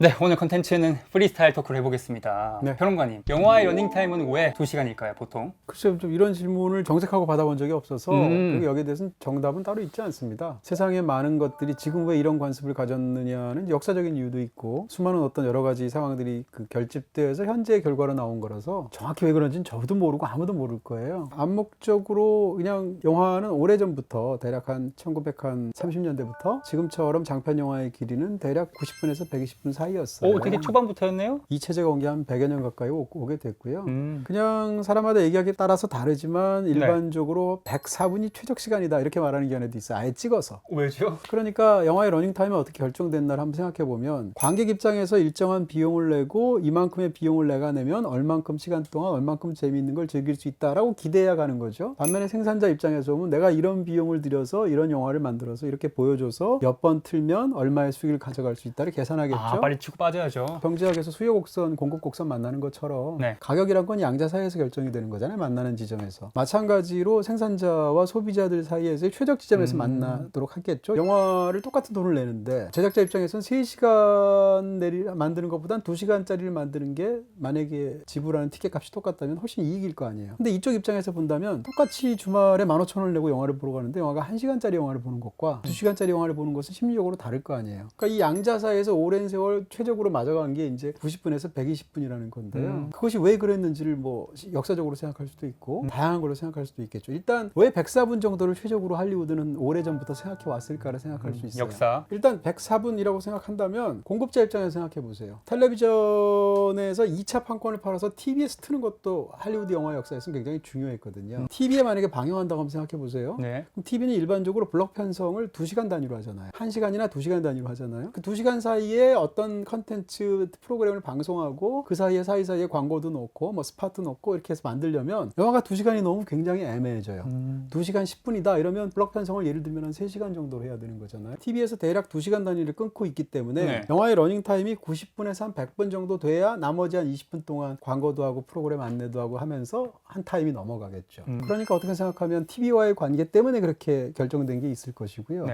네, 오늘 컨텐츠는 프리스타일 토크를 해보겠습니다. 네. 평론가님, 영화의 러닝타임은 왜 2시간일까요, 보통? 글쎄요, 좀 이런 질문을 정색하고 받아본 적이 없어서 그리고 여기에 대해서는 정답은 따로 있지 않습니다. 세상에 많은 것들이 지금 왜 이런 관습을 가졌느냐는 역사적인 이유도 있고 수많은 어떤 여러 가지 상황들이 결집되어서 현재의 결과로 나온 거라서 정확히 왜 그런지는 저도 모르고 아무도 모를 거예요. 암묵적으로 그냥 영화는 오래전부터 대략 한 1930년대부터 지금처럼 장편 영화의 길이는 대략 90분에서 120분 사이였어요. 오, 되게 초반부터였네요? 이 체제가 온 게 한 100여 년 가까이 오게 됐고요. 그냥 사람마다 얘기하기에 따라서 다르지만 일반적으로 104분이 최적 시간이다 이렇게 말하는 견해도 있어요. 아예 찍어서. 왜죠? 그러니까 영화의 러닝타임이 어떻게 결정됐나를 한번 생각해보면 관객 입장에서 일정한 비용을 내고 이만큼의 비용을 내가 내면 얼만큼 시간 동안 얼만큼 재미있는 걸 즐길 수 있다라고 기대해야 가는 거죠. 반면에 생산자 입장에서 보면 내가 이런 비용을 들여서 이런 영화를 만들어서 이렇게 보여줘서 몇 번 틀면 얼마의 수익을 가져갈 수 있다를 계산하겠죠. 아, 빨리 치고 빠져야죠. 경제학에서 수요 곡선, 공급 곡선 만나는 것처럼 가격이란 건 양자 사이에서 결정이 되는 거잖아요. 만나는 지점에서. 마찬가지로 생산자와 소비자들 사이에서의 최적 지점에서 만나도록 하겠죠. 영화를 똑같은 돈을 내는데 제작자 입장에서는 3시간 만드는 것보단 2시간짜리를 만드는 게 만약에 지불하는 티켓 값이 똑같다면 훨씬 이익일 거 아니에요. 근데 이쪽 입장에서 본다면 똑같이 주말에 15,000원을 내고 영화를 보러 가는데 영화가 1시간짜리 영화를 보는 것과 2시간짜리 영화를 보는 것은 심리적으로 다를 거 아니에요. 그러니까 이 양자 사이에서 오랜 세월 최적으로 맞아간 게 이제 90분에서 120분이라는 건데요. 그것이 왜 그랬는지를 뭐 역사적으로 생각할 수도 있고 다양한 걸로 생각할 수도 있겠죠. 일단 왜 104분 정도를 최적으로 할리우드는 오래전부터 생각해 왔을까를 생각할 수 있어요. 역사. 일단 104분이라고 생각한다면 공급자 입장에서 생각해 보세요. 텔레비전에서 2차 판권을 팔아서 TV에서 트는 것도 할리우드 영화 역사에서는 굉장히 중요했거든요. TV에 만약에 방영한다고 한번 생각해 보세요. 그럼 TV는 일반적으로 블록 편성을 2시간 단위로 하잖아요. 1시간이나 2시간 단위로 하잖아요. 그 2시간 사이에 어떤 컨텐츠 프로그램을 방송하고 그 사이사이에 광고도 넣고 뭐 스팟도 넣고 이렇게 해서 만들려면 영화가 2시간이 넘으면 굉장히 애매해져요. 2시간 10분이다 이러면 블록 편성을 예를 들면 한 3시간 정도로 해야 되는 거잖아요. TV에서 대략 2시간 단위를 끊고 있기 때문에 영화의 러닝타임이 90분에서 한 100분 정도 돼야 나머지 한 20분 동안 광고도 하고 프로그램 안내도 하고 하면서 한 타임이 넘어가겠죠. 그러니까 어떻게 생각하면 TV와의 관계 때문에 그렇게 결정된 게 있을 것이고요.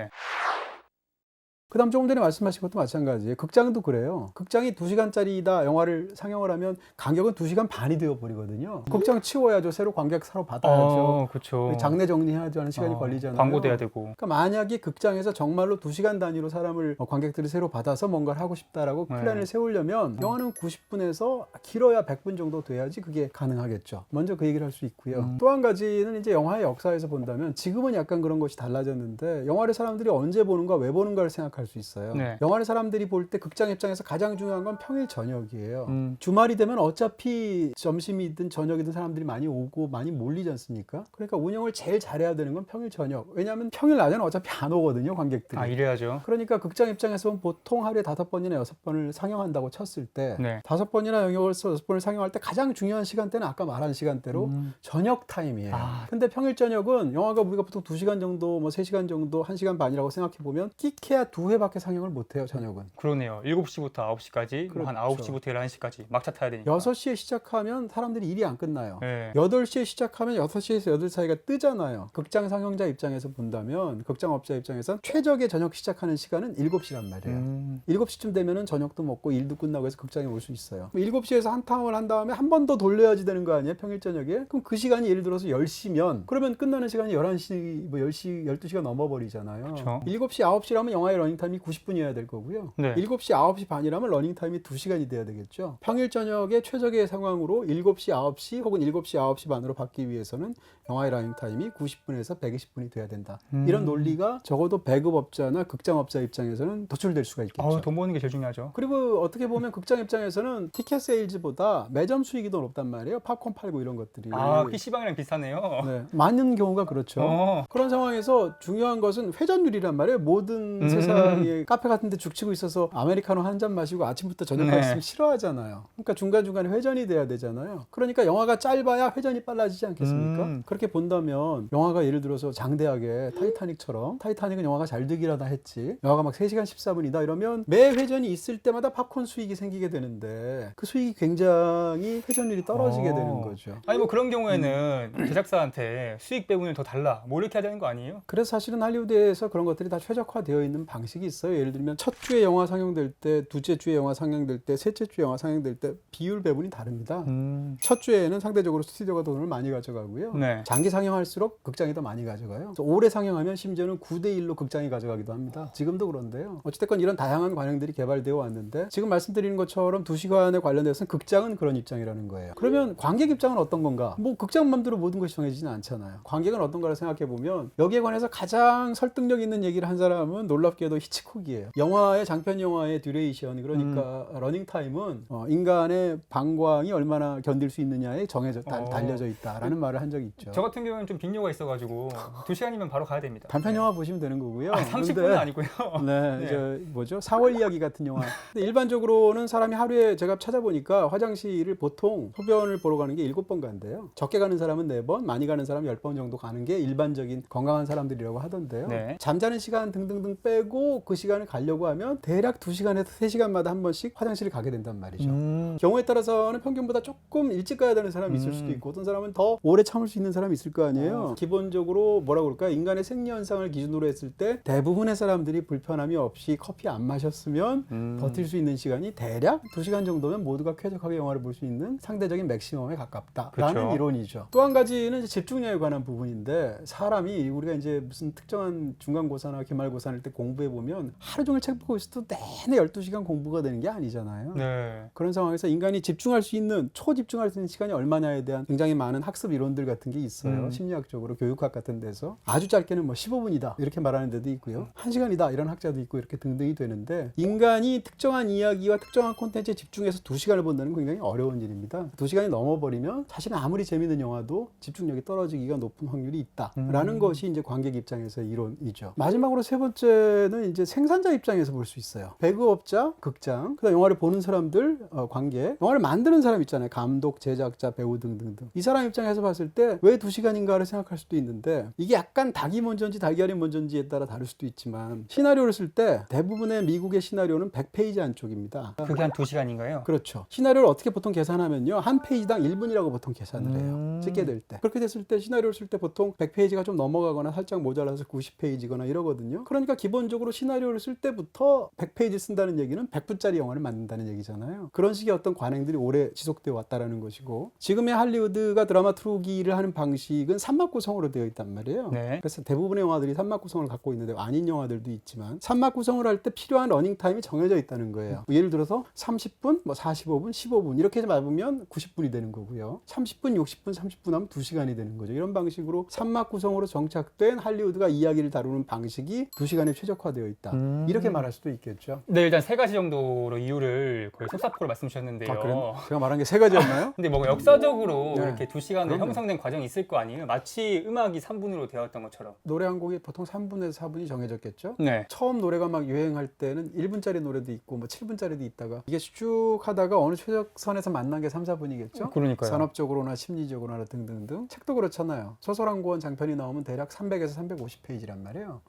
그 다음 조금 전에 말씀하신 것도 마찬가지예요. 극장도 그래요. 극장이 2시간짜리다 영화를 상영을 하면 간격은 2시간 반이 되어버리거든요. 극장 치워야죠. 새로 관객 사러 받아야죠. 그렇죠. 장내 정리해야죠 하는 시간이 걸리잖아요. 광고도 해야 되고. 그러니까 만약에 극장에서 정말로 2시간 단위로 사람을 관객들을 새로 받아서 뭔가를 하고 싶다라고 플랜을 세우려면 영화는 90분에서 길어야 100분 정도 돼야지 그게 가능하겠죠. 먼저 그 얘기를 할 수 있고요. 또 한 가지는 이제 영화의 역사에서 본다면 지금은 약간 그런 것이 달라졌는데 영화를 사람들이 언제 보는가 왜 보는가를 생각할 수 있어요. 영화를 사람들이 볼 때 극장 입장에서 가장 중요한 건 평일 저녁이에요. 주말이 되면 어차피 점심이든 저녁이든 사람들이 많이 오고 많이 몰리지 않습니까? 그러니까 운영을 제일 잘해야 되는 건 평일 저녁. 왜냐하면 평일 낮에는 어차피 안 오거든요, 관객들이. 이래야죠. 그러니까 극장 입장에서는 보통 하루에 5번이나 6번을 상영한다고 쳤을 때 5번이나 영역에서 6번을 상영할 때 가장 중요한 시간대는 아까 말한 시간대로 저녁 타임이에요. 근데 평일 저녁은 영화가 우리가 보통 2시간 정도, 뭐 3시간 정도, 1시간 반이라고 생각해 보면 끼케야 2회밖에 상영을 못 해요, 저녁은. 그러네요. 7시부터 9시까지, 그렇죠. 한 9시부터 11시까지 막차 타야 되니까. 6시에 시작하면 사람들이 일이 안 끝나요. 8시에 시작하면 6시에서 8시 사이가 뜨잖아요. 극장 상영자 입장에서 본다면 극장업자 입장에선 최적의 저녁 시작하는 시간은 7시란 말이에요. 7시쯤 되면은 저녁도 먹고 일도 끝나고 해서 극장에 올 수 있어요. 7시에서 한 탕을 한 다음에 한 번 더 돌려야지 되는 거 아니에요? 평일 저녁에? 그럼 그 시간이 예를 들어서 10시면 그러면 끝나는 시간이 11시, 뭐 10시, 12시가 넘어버리잖아요. 그쵸. 7시, 9시라면 영화의 러닝타임이 90분이어야 될 거고요. 7시, 9시 반이라면 러닝타임이 2시간이 돼야 되겠죠. 평일 저녁에 최적의 상황으로 7시, 9시 혹은 7시, 9시 반으로 받기 위해서는 영화의 러닝타임이 90분에서 120분이 돼야 된다. 이런 논리가 적어도 배급업자나 극장업자 입장에서는 도출될 수가 있겠죠. 돈 버는 게 제일 중요하죠. 그리고 어떻게 보면 극장 입장에서는 티켓 세일즈보다 매점 수익이 더 높단 말이에요. 팝콘 팔고 이런 것들이. PC방이랑 비슷하네요. 많은 경우가 그렇죠. 그런 상황에서 중요한 것은 회전율이란 말이에요. 모든 세상에 카페 같은 데 죽치고 있어서 아메리카노 한 잔 마시고 아침부터 저녁까지 있으면 싫어하잖아요. 그러니까 중간중간에 회전이 돼야 되잖아요. 그러니까 영화가 짧아야 회전이 빨라지지 않겠습니까? 그렇게 본다면 영화가 예를 들어서 장대하게 타이타닉처럼 타이타닉은 영화가 잘 되기라다 했지 영화가 막 3시간 14분이다 이러면 매 회전이 있을 때마다 팝콘 수익이 생기게 되는데 그 수익이 굉장히 회전율이 떨어지게 되는 거죠. 아니 뭐 그런 경우에는 제작사한테 수익 배분을 더 달라 뭐 이렇게 해야 되는 거 아니에요? 그래서 사실은 할리우드에서 그런 것들이 다 최적화되어 있는 방식 방식이 있어요. 예를 들면 첫 주에 영화 상영될 때, 둘째 주에 영화 상영될 때, 셋째 주에 영화 상영될 때 비율 배분이 다릅니다. 첫 주에는 상대적으로 스튜디오가 돈을 많이 가져가고요. 네. 장기 상영할수록 극장이 더 많이 가져가요. 그래서 오래 상영하면 심지어는 9대1로 극장이 가져가기도 합니다. 지금도 그런데요. 어찌됐건 이런 다양한 관행들이 개발되어 왔는데 지금 말씀드리는 것처럼 2시간에 관련돼서는 극장은 그런 입장이라는 거예요. 그러면 관객 입장은 어떤 건가? 뭐 극장 맘대로 모든 것이 정해지지는 않잖아요. 관객은 어떤가를 생각해보면 여기에 관해서 가장 설득력 있는 얘기를 한 사람은 놀랍게도 히치콕이에요. 영화의 장편 영화의 듀레이션, 그러니까 러닝타임은 인간의 방광이 얼마나 견딜 수 있느냐에 달려져 있다라는 말을 한 적이 있죠. 저 같은 경우는 좀 빈뇨가 있어가지고 2시간이면 바로 가야 됩니다. 단편 영화 보시면 되는 거고요. 30분은 아니고요. 네, 네. 저 뭐죠? 4월 이야기 같은 영화. 근데 일반적으로는 사람이 하루에 제가 찾아보니까 화장실을 보통 소변을 보러 가는 게 7번 간대요. 적게 가는 사람은 4번, 많이 가는 사람은 10번 정도 가는 게 일반적인 건강한 사람들이라고 하던데요. 네. 잠자는 시간 등등등 빼고 그 시간을 가려고 하면 대략 2시간에서 3시간마다 한 번씩 화장실을 가게 된단 말이죠. 경우에 따라서는 평균보다 조금 일찍 가야 되는 사람이 있을 수도 있고 어떤 사람은 더 오래 참을 수 있는 사람이 있을 거 아니에요. 기본적으로 뭐라고 그럴까요? 인간의 생리 현상을 기준으로 했을 때 대부분의 사람들이 불편함이 없이 커피 안 마셨으면 버틸 수 있는 시간이 대략 2시간 정도면 모두가 쾌적하게 영화를 볼 수 있는 상대적인 맥시멈에 가깝다라는 그렇죠. 이론이죠. 또 한 가지는 이제 집중력에 관한 부분인데 사람이 우리가 이제 무슨 특정한 중간고사나 기말고사할 때 공부해 보면 하루 종일 책 보고 있어도 내내 12시간 공부가 되는 게 아니잖아요. 네. 그런 상황에서 인간이 집중할 수 있는 초집중할 수 있는 시간이 얼마냐에 대한 굉장히 많은 학습 이론들 같은 게 있어요. 심리학적으로 교육학 같은 데서 아주 짧게는 뭐 15분이다 이렇게 말하는 데도 있고요. 1시간이다 이런 학자도 있고 이렇게 등등이 되는데 인간이 특정한 이야기와 특정한 콘텐츠에 집중해서 2시간을 본다는 건 굉장히 어려운 일입니다. 2시간이 넘어버리면 사실은 아무리 재밌는 영화도 집중력이 떨어지기가 높은 확률이 있다라는 것이 이제 관객 입장에서의 이론이죠. 마지막으로 세 번째는 이제 생산자 입장에서 볼 수 있어요. 배급업자, 극장, 그다음 영화를 보는 사람들, 관객, 영화를 만드는 사람 있잖아요. 감독, 제작자, 배우 등등등. 이 사람 입장에서 봤을 때 왜 2시간인가를 생각할 수도 있는데 이게 약간 닭이 먼저인지 달걀이 먼저인지에 따라 다를 수도 있지만 시나리오를 쓸 때 대부분의 미국의 시나리오는 100페이지 안쪽입니다. 그게 한 2시간인가요? 그렇죠. 시나리오를 어떻게 보통 계산하면요. 한 페이지당 1분이라고 보통 계산을 해요. 찍게 될 때. 그렇게 됐을 때 시나리오를 쓸 때 보통 100페이지가 좀 넘어가거나 살짝 모자라서 90페이지거나 이러거든요. 그러니까 기본적으로 시나리오를 쓸 때부터 100페이지 쓴다는 얘기는 100분짜리 영화를 만든다는 얘기잖아요. 그런 식의 어떤 관행들이 오래 지속되어 왔다라는 것이고 지금의 할리우드가 드라마트루기를 하는 방식은 3막 구성으로 되어 있단 말이에요. 네. 그래서 대부분의 영화들이 3막 구성을 갖고 있는데 아닌 영화들도 있지만 3막 구성을 할 때 필요한 러닝타임이 정해져 있다는 거예요. 예를 들어서 30분, 뭐 45분, 15분 이렇게 잡으면 90분이 되는 거고요. 30분, 60분, 30분 하면 2시간이 되는 거죠. 이런 방식으로 3막 구성으로 정착된 할리우드가 이야기를 다루는 방식이 2시간에 최적화되어 있다. 이렇게 말할 수도 있겠죠. 네, 일단 3가지 정도로 이유를 거의 속사포로 말씀 주셨는데요. 아, 그래? 제가 말한 게 3가지였나요? 근데 뭔가 역사적으로 네. 이렇게 2시간을 그럼요. 형성된 과정이 있을 거 아니에요? 마치 음악이 3분으로 되었던 것처럼. 노래 한 곡이 보통 3분에서 4분이 정해졌겠죠. 네. 처음 노래가 막 유행할 때는 1분짜리 노래도 있고 뭐 7분짜리도 있다가 이게 쭉 하다가 어느 최적선에서 만난 게 3, 4분이겠죠. 그러니까요. 산업적으로나 심리적으로나 등등등. 책도 그렇잖아요. 소설 한 권 장편이 나오면 대략 300에서 350페이지란 말이에요.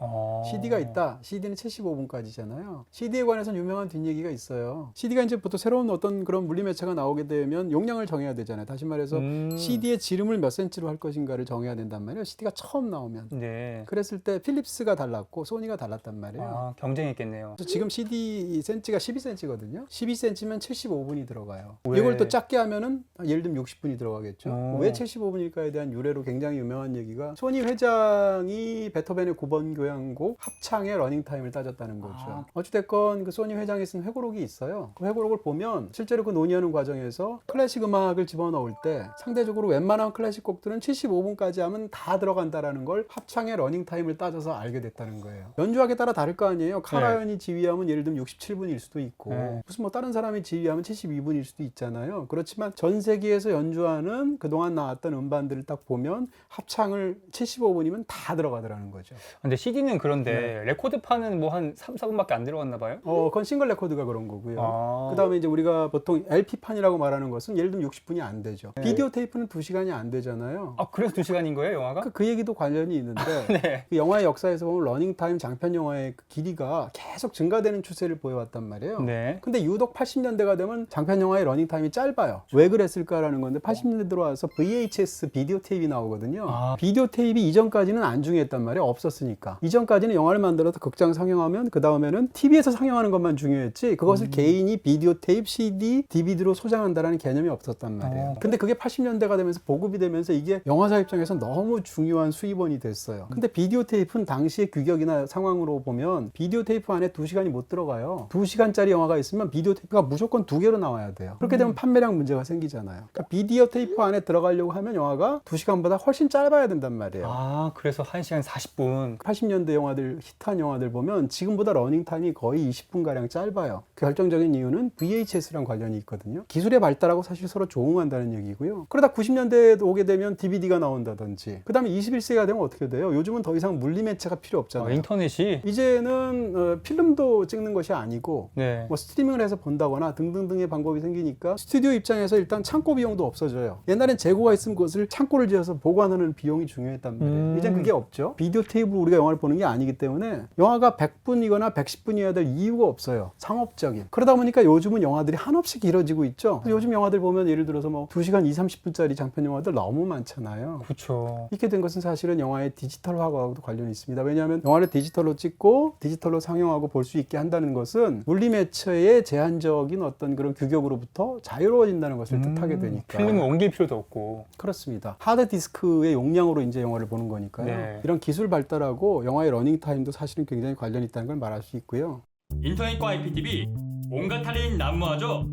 CD가 있다. CD는 75분까지잖아요. CD에 관해서는 유명한 뒷얘기가 있어요. CD가 이제 보통 새로운 어떤 그런 물리매체가 나오게 되면 용량을 정해야 되잖아요. 다시 말해서 CD의 지름을 몇 센치로 할 것인가를 정해야 된단 말이에요. CD가 처음 나오면. 네. 그랬을 때 필립스가 달랐고 소니가 달랐단 말이에요. 아, 경쟁했겠네요. 그래서 지금 CD 센치가 12cm거든요. 12cm면 75분이 들어가요. 왜? 이걸 또 작게 하면은 예를 들면 60분이 들어가겠죠. 오. 왜 75분일까에 대한 유래로 굉장히 유명한 얘기가 소니 회장이 베토벤의 9번 교향곡 합창의 러닝타임을 따졌다는 거죠. 아. 어찌됐건 그 소니 회장이 쓴 회고록이 있어요. 그 회고록을 보면 실제로 그 논의하는 과정에서 클래식 음악을 집어넣을 때 상대적으로 웬만한 클래식 곡들은 75분까지 하면 다 들어간다라는 걸 합창의 러닝타임을 따져서 알게 됐다는 거예요. 연주하기에 따라 다를 거 아니에요. 카라얀이 지휘하면 예를 들면 67분일 수도 있고 네. 무슨 뭐 다른 사람이 지휘하면 72분일 수도 있잖아요. 그렇지만 전 세계에서 연주하는 그동안 나왔던 음반들을 딱 보면 합창을 75분이면 다 들어가더라는 거죠. 근데 CD는 그런데 레코드판은 뭐 한 3, 4분밖에 안 들어갔나 봐요? 그건 싱글 레코드가 그런 거고요. 아. 그 다음에 이제 우리가 보통 LP판이라고 말하는 것은 예를 들면 60분이 안 되죠. 네. 비디오 테이프는 2시간이 안 되잖아요. 아, 그래서 2시간인 거예요, 영화가? 그 얘기도 관련이 있는데 네. 그 영화의 역사에서 보면 러닝타임 장편 영화의 그 길이가 계속 증가되는 추세를 보여왔단 말이에요. 네. 근데 유독 80년대가 되면 장편 영화의 러닝타임이 짧아요. 왜 그랬을까라는 건데 80년대 들어와서 VHS 비디오 테이프가 나오거든요. 아. 비디오 테이프 이전까지는 안 중요했단 말이에요. 없었으니까. 이전까지는 영화를 만들어서 극장 상영하면 그 다음에는 TV에서 상영하는 것만 중요했지 그것을 개인이 비디오 테이프, CD, DVD로 소장한다라는 개념이 없었단 말이에요. 근데 그게 80년대가 되면서 보급이 되면서 이게 영화사 입장에서 너무 중요한 수입원이 됐어요. 근데 비디오 테이프는 당시의 규격이나 상황으로 보면 비디오 테이프 안에 2시간이 못 들어가요. 2시간짜리 영화가 있으면 비디오 테이프가 무조건 2개로 나와야 돼요. 그렇게 되면 판매량 문제가 생기잖아요. 그러니까 비디오 테이프 안에 들어가려고 하면 영화가 2시간보다 훨씬 짧아야 된단 말이에요. 아, 그래서 1시간 40분. 80년대 영화들, 히트한 영화들 보면 지금보다 러닝타임이 거의 20분가량 짧아요. 그 결정적인 이유는 VHS랑 관련이 있거든요. 기술의 발달하고 사실 서로 조응한다는 얘기고요. 그러다 90년대에 오게 되면 DVD가 나온다든지 그 다음에 21세기가 되면 어떻게 돼요? 요즘은 더 이상 물리매체가 필요 없잖아요. 인터넷이. 이제는 필름도 찍는 것이 아니고 네. 뭐 스트리밍을 해서 본다거나 등등등의 방법이 생기니까 스튜디오 입장에서 일단 창고 비용도 없어져요. 옛날엔 재고가 있으면 그것을 창고를 지어서 보관하는 비용이 중요했단 말이에요. 이젠 그게 없죠. 비디오 테이프로 우리가 영화를 보는 게 아니기 때문에 영화가 100분이거나 110분이어야 될 이유가 없어요. 상업적인. 그러다 보니까 요즘은 영화들이 한없이 길어지고 있죠. 요즘 영화들 보면 예를 들어서 뭐 2시간 20, 30분짜리 장편 영화들 너무 많잖아요. 그렇죠. 이렇게 된 것은 사실은 영화의 디지털화하고도 관련이 있습니다. 왜냐하면 영화를 디지털로 찍고 디지털로 상영하고 볼 수 있게 한다는 것은 물리매체의 제한적인 어떤 그런 규격으로부터 자유로워진다는 것을 뜻하게 되니까. 필름을 옮길 필요도 없고. 그렇습니다. 하드디스크의 용량으로 이제 영화를 보는 거니까요. 네. 이런 기술 발달하고 영화의 러닝타임도 사실은 굉장히 관련이 있다는 걸 말할 수 있고요. 인터넷과 IPTV 온갖 할인 난무하죠.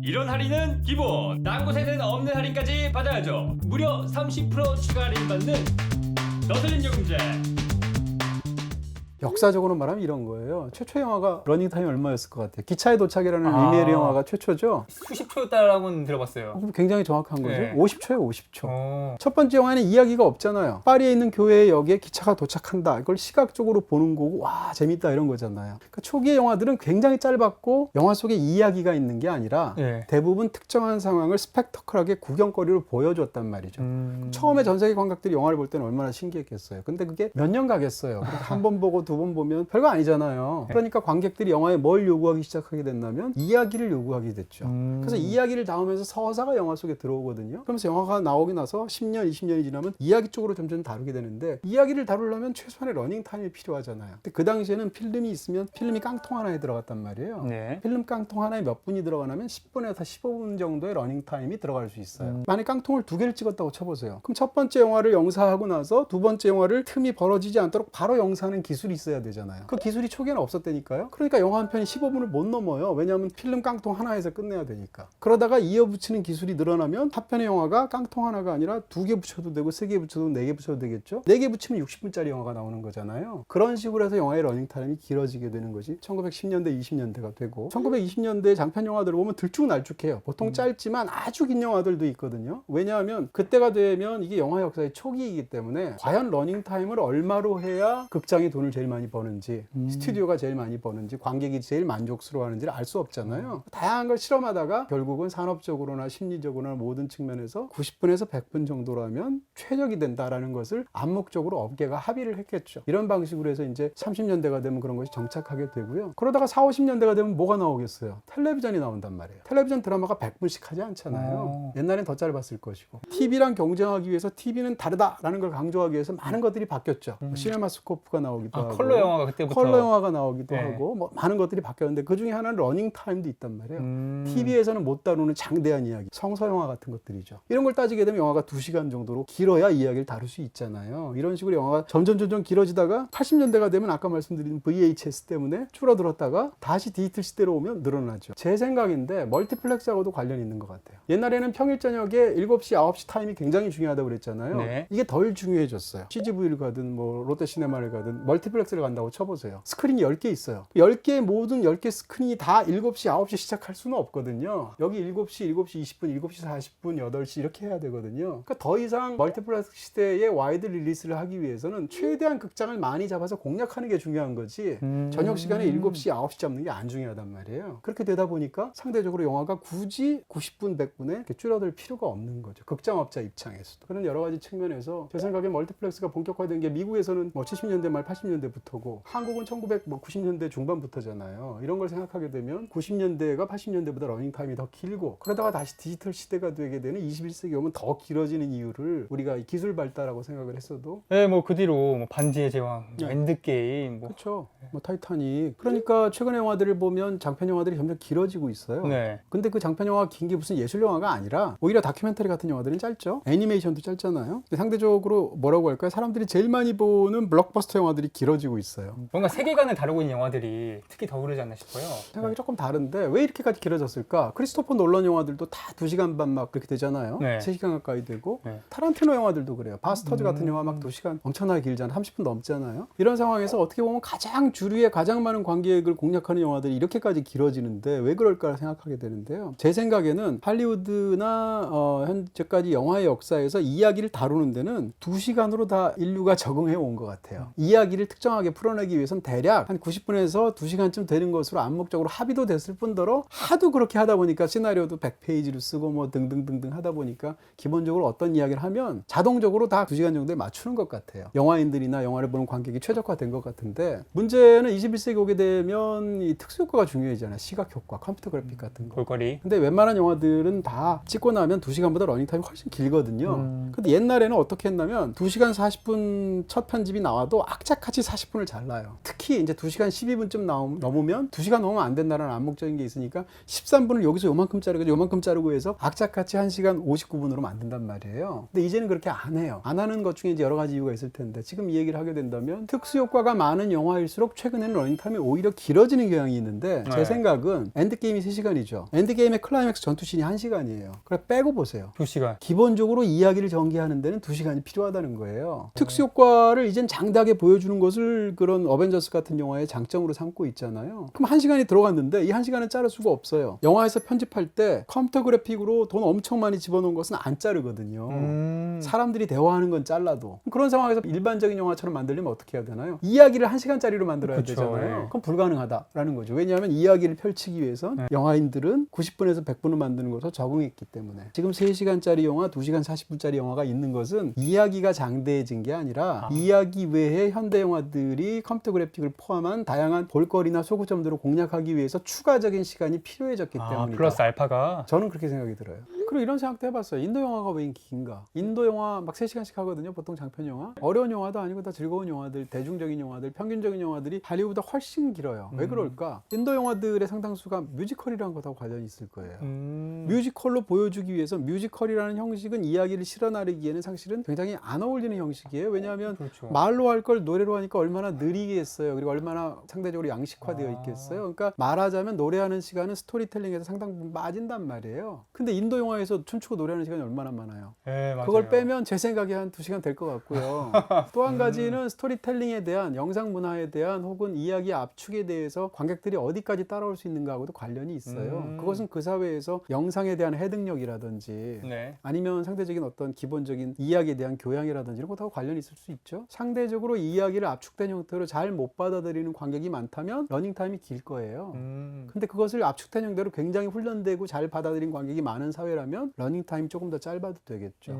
이런 할인은 기본, 딴 곳에는 없는 할인까지 받아야죠. 무려 30% 추가 할인 받는 너슬림 요금제. 역사적으로 말하면 이런 거예요. 최초 영화가 러닝타임이 얼마였을 것 같아요? 기차의 도착이라는 리메르 영화가 최초죠. 수십 초였다라고는 들어봤어요. 굉장히 정확한 거죠. 네. 50초에 50초. 첫 번째 영화에는 이야기가 없잖아요. 파리에 있는 교회의 역에 기차가 도착한다. 이걸 시각적으로 보는 거고 와 재밌다 이런 거잖아요. 그러니까 초기의 영화들은 굉장히 짧았고 영화 속에 이야기가 있는 게 아니라 네. 대부분 특정한 상황을 스펙터클하게 구경거리로 보여줬단 말이죠. 처음에 전 세계 관객들이 영화를 볼 때는 얼마나 신기했겠어요. 근데 그게 몇 년 가겠어요. 한 번 보고 두 번 보면 별거 아니잖아요. 그러니까 관객들이 영화에 뭘 요구하기 시작하게 됐냐면 이야기를 요구하게 됐죠. 그래서 이야기를 담으면서 서사가 영화 속에 들어오거든요. 그러면서 영화가 나오고 나서 10년, 20년이 지나면 이야기 쪽으로 점점 다루게 되는데 이야기를 다루려면 최소한의 러닝타임이 필요하잖아요. 근데 그 당시에는 필름이 있으면 필름이 깡통 하나에 들어갔단 말이에요. 네. 필름 깡통 하나에 몇 분이 들어가냐면 10분에서 15분 정도의 러닝타임이 들어갈 수 있어요. 만약 깡통을 2개를 찍었다고 쳐보세요. 그럼 첫 번째 영화를 영사하고 나서 두 번째 영화를 틈이 벌어지지 않도록 바로 영사하는 기술이 있어야 되잖아요. 그 기술이 초기에는 없었다니까요. 그러니까 영화 한 편이 15분을 못 넘어요. 왜냐하면 필름 깡통 하나에서 끝내야 되니까. 그러다가 이어붙이는 기술이 늘어나면 한 편의 영화가 깡통 하나가 아니라 2개 붙여도 되고 3개 붙여도 4개 붙여도 되겠죠. 4개 붙이면 60분짜리 영화가 나오는 거잖아요. 그런 식으로 해서 영화의 러닝타임이 길어지게 되는 것이 1910년대, 20년대가 되고 1920년대 장편 영화들을 보면 들쭉날쭉해요. 보통 짧지만 아주 긴 영화들도 있거든요. 왜냐하면 그때가 되면 이게 영화 역사의 초기이기 때문에 과연 러닝타임을 얼마로 해야 극장이 돈을 제일 많이 버는지 스튜디오가 제일 많이 버는지 관객이 제일 만족스러워하는지를 알 수 없잖아요. 다양한 걸 실험하다가 결국은 산업적으로나 심리적으로나 모든 측면에서 90분에서 100분 정도라면 최적이 된다라는 것을 암묵적으로 업계가 합의를 했겠죠. 이런 방식으로 해서 이제 30년대가 되면 그런 것이 정착하게 되고요. 그러다가 40, 50년대가 되면 뭐가 나오겠어요? 텔레비전이 나온단 말이에요. 텔레비전 드라마가 100분씩 하지 않잖아요. 옛날엔 더 짧았을 것이고 TV랑 경쟁하기 위해서 TV는 다르다라는 걸 강조하기 위해서 많은 것들이 바뀌었죠. 시네마스코프가 나오기도 하고 컬러 영화가 그때부터. 컬러 영화가 나오기도 네. 하고 뭐 많은 것들이 바뀌었는데 그 중에 하나는 러닝타임도 있단 말이에요. TV에서는 못 다루는 장대한 이야기, 성서 영화 같은 것들이죠. 이런 걸 따지게 되면 영화가 2시간 정도로 길어야 이야기를 다룰 수 있잖아요. 이런 식으로 영화가 점점 길어지다가 80년대가 되면 아까 말씀드린 VHS 때문에 줄어들었다가 다시 디지털 시대로 오면 늘어나죠. 제 생각인데 멀티플렉스하고도 관련이 있는 것 같아요. 옛날에는 평일 저녁에 7시, 9시 타임이 굉장히 중요하다고 그랬잖아요. 네. 이게 덜 중요해졌어요. CGV를 가든 뭐 롯데시네마를 가든 멀티플렉스를 간다고 쳐보세요. 스크린이 10개 있어요. 10개 모든 10개 스크린이 다 7시, 9시 시작할 수는 없거든요. 여기 7시, 7시 20분, 7시 40분, 8시 이렇게 해야 되거든요. 그러니까 더 이상 멀티플렉스 시대의 와이드 릴리스를 하기 위해서는 최대한 극장을 많이 잡아서 공략하는 게 중요한 거지 저녁 시간에 7시, 9시 잡는 게 안 중요하단 말이에요. 그렇게 되다 보니까 상대적으로 영화가 굳이 90분, 100분에 이렇게 줄어들 필요가 없는 거죠. 극장업자 입장에서도. 그런 여러 가지 측면에서 제 생각에 멀티플렉스가 본격화된 게 미국에서는 뭐 70년대 말 80년대부터 90년대부터고 한국은 1990년대 중반부터잖아요. 이런 걸 생각하게 되면 90년대가 80년대보다 러닝타임이 더 길고 그러다가 다시 디지털 시대가 되게 되는 21세기 오면 더 길어지는 이유를 우리가 기술 발달하고 생각을 했어도 네, 뭐 그 뒤로 뭐 반지의 제왕, 네. 엔드게임, 뭐 그렇죠. 뭐 타이타닉. 그러니까 최근의 영화들을 보면 장편 영화들이 점점 길어지고 있어요. 네. 근데 그 장편 영화가 긴 게 무슨 예술 영화가 아니라 오히려 다큐멘터리 같은 영화들은 짧죠. 애니메이션도 짧잖아요. 상대적으로 뭐라고 할까요? 사람들이 제일 많이 보는 블록버스터 영화들이 길어지고 있어요. 뭔가 세계관을 다루고 있는 영화들이 특히 더 그러지 않나 싶어요. 생각이 조금 다른데 왜 이렇게까지 길어졌을까? 크리스토퍼 놀란 영화들도 다 2시간 반 막 그렇게 되잖아요. 네. 3시간 가까이 되고 네. 타란티노 영화들도 그래요. 바스터즈 같은 영화 막 2시간 엄청나게 길잖아요. 30분 넘잖아요. 이런 상황에서 어떻게 보면 가장 주류의 가장 많은 관객을 공략하는 영화들이 이렇게까지 길어지는데 왜 그럴까 생각하게 되는데요. 제 생각에는 할리우드나 현재까지 영화의 역사에서 이야기를 다루는 데는 2시간으로 다 인류가 적응해 온 것 같아요. 이야기를 특정하게 풀어내기 위해서는 대략 한 90분에서 2시간쯤 되는 것으로 암묵적으로 합의도 됐을 뿐더러 하도 그렇게 하다 보니까 시나리오도 100페이지로 쓰고 뭐 등등등등 하다 보니까 기본적으로 어떤 이야기를 하면 자동적으로 다 2시간 정도에 맞추는 것 같아요. 영화인들이나 영화를 보는 관객이 최적화된 것 같은데 문제는 21세기 오게 되면 이 특수효과가 중요해지잖아요. 시각효과, 컴퓨터 그래픽 같은 거. 볼거리. 근데 웬만한 영화들은 다 찍고 나면 2시간보다 러닝타임이 훨씬 길거든요. 근데 옛날에는 어떻게 했냐면 2시간 40분 첫 편집이 나와도 악착같이 40분을 잘라요. 특히 이제 2시간 12분쯤 넘으면 2시간 넘으면 안 된다는 암묵적인 게 있으니까 13분을 여기서 요만큼 자르고 요만큼 자르고 해서 악착같이 1시간 59분으로 만든단 말이에요. 근데 이제는 그렇게 안 해요. 안 하는 것 중에 이제 여러 가지 이유가 있을 텐데 지금 이 얘기를 하게 된다면 특수효과가 많은 영화일수록 최근에는 러닝타임이 오히려 길어지는 경향이 있는데 제 네. 생각은 엔드게임이 3시간이죠. 엔드게임의 클라이맥스 전투씬이 1시간이에요. 그래 빼고 보세요. 2시간. 기본적으로 이야기를 전개하는 데는 2시간이 필요하다는 거예요. 특수효과를 이젠 장대하게 보여주는 것을 그런 어벤져스 같은 영화의 장점으로 삼고 있잖아요. 그럼 1시간이 들어갔는데 이 1시간은 자를 수가 없어요. 영화에서 편집할 때 컴퓨터 그래픽으로 돈 엄청 많이 집어넣은 것은 안 자르거든요. 사람들이 대화하는 건 잘라도. 그런 상황에서 일반적인 영화처럼 만들려면 어떻게 해야 되나요? 이야기를 1시간짜리로 만들어야 그쵸, 되잖아요. 예. 그럼 불가능하다라는 거죠. 왜냐하면 이야기를 펼치기 위해선 영화인들은 90분에서 100분을 만드는 것으로 적응했기 때문에 지금 3시간짜리 영화, 2시간 40분짜리 영화가 있는 것은 이야기가 장대해진 게 아니라 이야기 외에 현대 영화들이 컴퓨터 그래픽을 포함한 다양한 볼거리나 소구점들을 공략하기 위해서 추가적인 시간이 필요해졌기 때문이다. 플러스 알파가. 저는 그렇게 생각이 들어요. 그리고 이런 생각도 해봤어요. 인도 영화가 왜 긴가? 인도 영화 막 3시간씩 하거든요. 보통 장편 영화. 어려운 영화도 아니고 다 즐거운 영화들, 대중적인 영화들, 평균적인 영화들이 할리우드보다 훨씬 길어요. 왜 그럴까? 인도 영화들의 상당수가 뮤지컬이라는 것하고 관련이 있을 거예요. 뮤지컬로 보여주기 위해서 뮤지컬이라는 형식은 이야기를 실어나르기에는 사실은 굉장히 안 어울리는 형식이에요. 왜냐하면 그렇죠. 말로 할 걸 노래로 하니까 얼마나 느리겠어요. 그리고 얼마나 상대적으로 양식화되어 있겠어요. 그러니까 말하자면 노래하는 시간은 스토리텔링에서 상당 부분 빠진단 말이에요. 근데 인도 영화에서 춤추고 노래하는 시간이 얼마나 많아요. 네, 맞아요. 그걸 빼면 제 생각에 한 2시간 될 것 같고요. 또 한 가지는 스토리텔링에 대한, 영상 문화에 대한 혹은 이야기 압축에 대해서 관객들이 어디까지 따라올 수 있는가하고도 관련이 있어요. 그것은 그 사회에서 영상에 대한 해득력이라든지 네. 아니면 상대적인 어떤 기본적인 이야기에 대한 교양이라든지 이런 것하고 관련이 있을 수 있죠. 상대적으로 이야기를 압축된 형태로 잘 못 받아들이는 관객이 많다면 러닝타임이 길 거예요. 근데 그것을 압축된 형태로 굉장히 훈련되고 잘 받아들인 관객이 많은 사회라면 러닝타임이 조금 더 짧아도 되겠죠.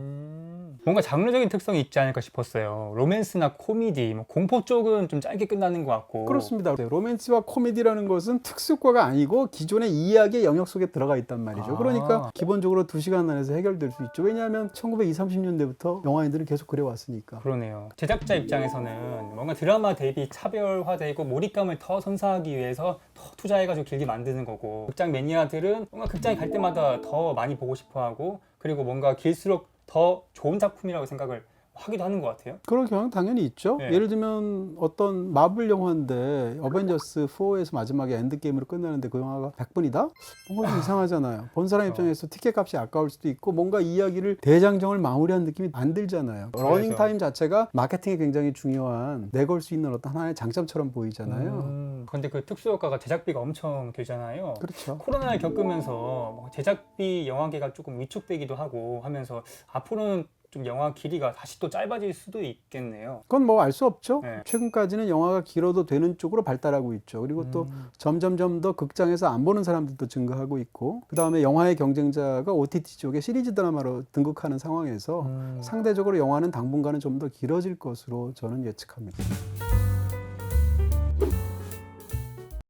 뭔가 장르적인 특성이 있지 않을까 싶었어요. 로맨스나 코미디, 뭐 공포 쪽은 좀 짧게 끝나는 것 같고. 그렇습니다. 로맨스와 코미디라는 것은 특수효과가 아니고 기존의 이야기의 영역 속에 들어가 있단 말이죠. 그러니까 기본적으로 2시간 안에서 해결될 수 있죠. 왜냐하면 1920, 30년대부터 영화인들은 계속 그래왔으니까. 그러네요. 제작자 입장에서는 뭔가 드라마 대비 차별화되고 몰입감을 더 선사하기 위해서 더 투자해가지고 길게 만드는 거고, 극장 매니아들은 뭔가 극장에 갈 때마다 더 많이 보고 싶어하고, 그리고 뭔가 길수록 더 좋은 작품이라고 생각을 하기도 하는 것 같아요. 그런 경향 당연히 있죠. 네. 예를 들면 어떤 마블 영화인데 어벤져스 4에서 마지막에 엔드게임으로 끝나는데 그 영화가 100분이다? 뭔가 좀 이상하잖아요. 본 사람 입장에서 티켓 값이 아까울 수도 있고 뭔가 이야기를 대장정을 마무리한 느낌이 안 들잖아요. 러닝타임 자체가 마케팅에 굉장히 중요한 내걸 수 있는 어떤 하나의 장점처럼 보이잖아요. 근데 그 특수효과가 제작비가 엄청 들잖아요. 그렇죠. 코로나를 겪으면서 뭐 제작비 영화계가 조금 위축되기도 하고 하면서 앞으로는 좀 영화 길이가 다시 또 짧아질 수도 있겠네요. 그건 뭐 알 수 없죠. 네. 최근까지는 영화가 길어도 되는 쪽으로 발달하고 있죠. 그리고 또 점점점 더 극장에서 안 보는 사람들도 증가하고 있고, 그 다음에 영화의 경쟁자가 OTT 쪽에 시리즈 드라마로 등극하는 상황에서 상대적으로 영화는 당분간은 좀 더 길어질 것으로 저는 예측합니다.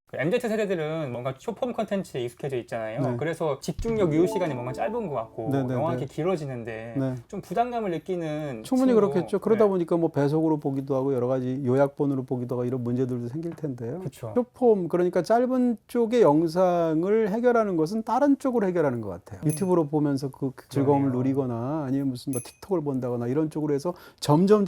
그 MZ 세대들은 뭔가 쇼폼 컨텐츠에 익숙해져 있잖아요. 네. 그래서 집중력 유효 시간이 뭔가 짧은 것 같고 네, 네, 영화한테 네. 길어지는데 네. 좀 부담감을 느끼는 충분히 친구. 그렇겠죠. 그러다 네. 보니까 뭐 배속으로 보기도 하고 여러 가지 요약본으로 보기도 하고 이런 문제들도 생길 텐데요. 그쵸. 쇼폼 그러니까 짧은 쪽의 영상을 해결하는 것은 다른 쪽으로 해결하는 것 같아요. 유튜브로 보면서 그 즐거움을 그러네요. 누리거나 아니면 무슨 뭐 틱톡을 본다거나 이런 쪽으로 해서 점점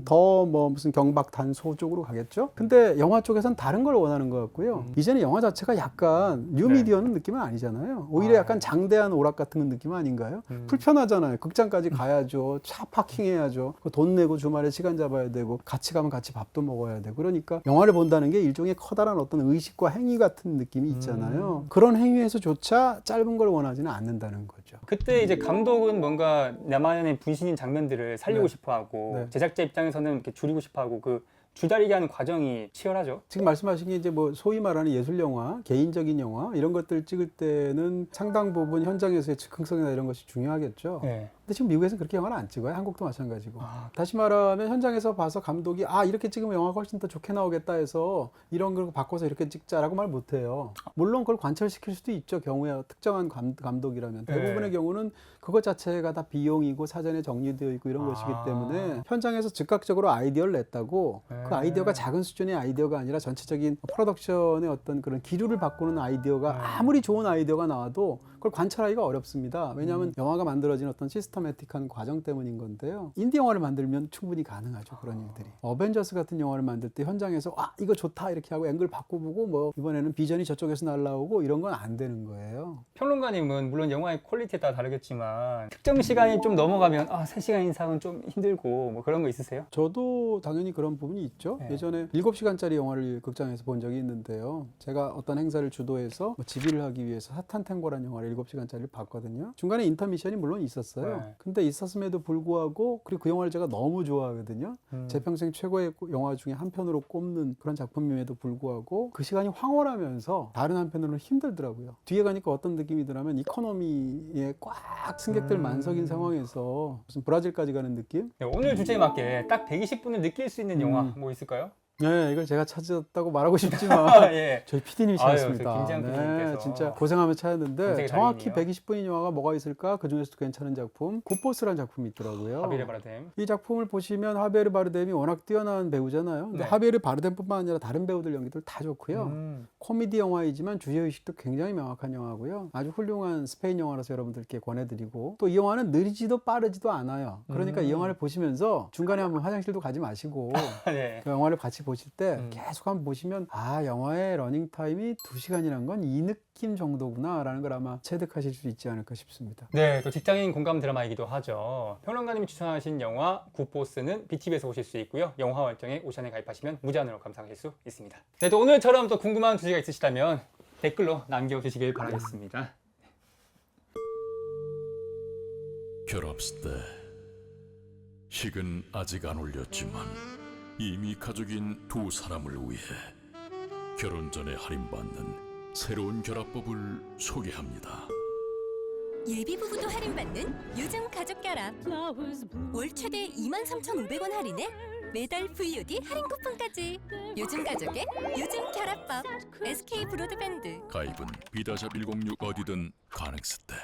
더 뭐 무슨 경박 단소 쪽으로 가겠죠. 근데 영화 쪽에선 다른 걸 원하는 것 같고요. 이제는 영화 자체가 약간 뉴미디어는 느낌은 아니잖아요. 오히려 아. 약간 장대한 오락 같은 느낌 아닌가요? 불편하잖아요. 극장까지 가야죠. 차 파킹해야죠. 돈 내고 주말에 시간 잡아야 되고 같이 가면 같이 밥도 먹어야 되고 그러니까 영화를 본다는 게 일종의 커다란 어떤 의식과 행위 같은 느낌이 있잖아요. 그런 행위에서조차 짧은 걸 원하지는 않는다는 거죠. 그때 이제 감독은 뭔가 나만의 분신인 장면들을 살리고 네. 싶어하고 네. 제작자 입장에서는 이렇게 줄이고 싶어하고 그 줄다리기 하는 과정이 치열하죠. 지금 말씀하신 게 이제 뭐 소위 말하는 예술 영화, 개인적인 영화 이런 것들 찍을 때는 상당 부분 현장에서의 즉흥성이나 이런 것이 중요하겠죠. 네. 근데 지금 미국에서는 그렇게 영화를 안 찍어요. 한국도 마찬가지고. 아. 다시 말하면 현장에서 봐서 감독이 이렇게 찍으면 영화가 훨씬 더 좋게 나오겠다 해서 이런 걸 바꿔서 이렇게 찍자라고 말 못해요. 물론 그걸 관철시킬 수도 있죠. 경우에 특정한 감독이라면. 대부분의 네. 경우는 그것 자체가 다 비용이고 사전에 정리되어 있고 이런 것이기 아. 때문에 현장에서 즉각적으로 아이디어를 냈다고 네. 그 아이디어가 작은 수준의 아이디어가 아니라 전체적인 프로덕션의 어떤 그런 기류를 바꾸는 아이디어가 네. 아무리 좋은 아이디어가 나와도 그걸 관찰하기가 어렵습니다. 왜냐하면 영화가 만들어진 어떤 시스테매틱한 과정 때문인 건데요. 인디 영화를 만들면 충분히 가능하죠. 그런 일들이. 어벤져스 같은 영화를 만들 때 현장에서 이거 좋다 이렇게 하고 앵글 바꿔보고 뭐 이번에는 비전이 저쪽에서 날라오고 이런 건 안 되는 거예요. 평론가님은 물론 영화의 퀄리티에 따라 다르겠지만 특정 시간이 좀 넘어가면 3시간 이상은 좀 힘들고 뭐 그런 거 있으세요? 저도 당연히 그런 부분이 있죠. 네. 예전에 7시간짜리 영화를 극장에서 본 적이 있는데요. 제가 어떤 행사를 주도해서 뭐 지휘를 하기 위해서 사탄탱고라는 영화를 7시간짜리를 봤거든요. 중간에 인터미션이 물론 있었어요. 네. 근데 있었음에도 불구하고 그리고 그 영화를 제가 너무 좋아하거든요. 제 평생 최고의 영화 중에 한 편으로 꼽는 그런 작품임에도 불구하고 그 시간이 황홀하면서 다른 한편으로는 힘들더라고요. 뒤에 가니까 어떤 느낌이 드냐면 이코노미에 꽉 승객들 만석인 상황에서 무슨 브라질까지 가는 느낌? 네, 오늘 주제에 맞게 딱 120분을 느낄 수 있는 영화 뭐 있을까요? 네, 이걸 제가 찾았다고 말하고 싶지만 예. 저희 PD님이 아유, 찾았습니다. 김재환 PD님께서. 진짜 고생하며 찾았는데 검색의 정확히 달인이에요. 120분인 영화가 뭐가 있을까? 그 중에서도 괜찮은 작품 굿보스라는 작품이 있더라고요. 하비르 바르뎀. 이 작품을 보시면 하베르 바르뎀이 워낙 뛰어난 배우잖아요. 근데 네. 하베르 바르뎀뿐만 아니라 다른 배우들 연기들 다 좋고요. 음. 코미디 영화이지만 주제의식도 굉장히 명확한 영화고요. 아주 훌륭한 스페인 영화라서 여러분들께 권해드리고 또 이 영화는 느리지도 빠르지도 않아요. 그러니까 이 영화를 보시면서 중간에 한번 화장실도 가지 마시고 네. 그 영화를 같이 보실 때 계속 한번 보시면 영화의 러닝타임이 2시간이란 건 이 느낌 정도구나 라는 걸 아마 체득하실 수 있지 않을까 싶습니다. 네, 또 직장인 공감 드라마이기도 하죠. 평론가님이 추천하신 영화 굿보스는 BTV에서 보실 수 있고요. 영화 월정에 오션에 가입하시면 무제한으로 감상하실 수 있습니다. 네, 또 오늘처럼 또 궁금한 주제가 있으시다면 댓글로 남겨주시길 바라겠습니다. 결합스 때 식은 아직 안 올렸지만 이미 가족인 두 사람을 위해 결혼 전에 할인받는 새로운 결합법을 소개합니다. 예비부부도 할인받는 요즘 가족결합 월 최대 23,500원 할인에 매달 VOD 할인 쿠폰까지 요즘 가족의 요즘 결합법 SK 브로드밴드 가입은 비다샵 106 어디든 가능스 때.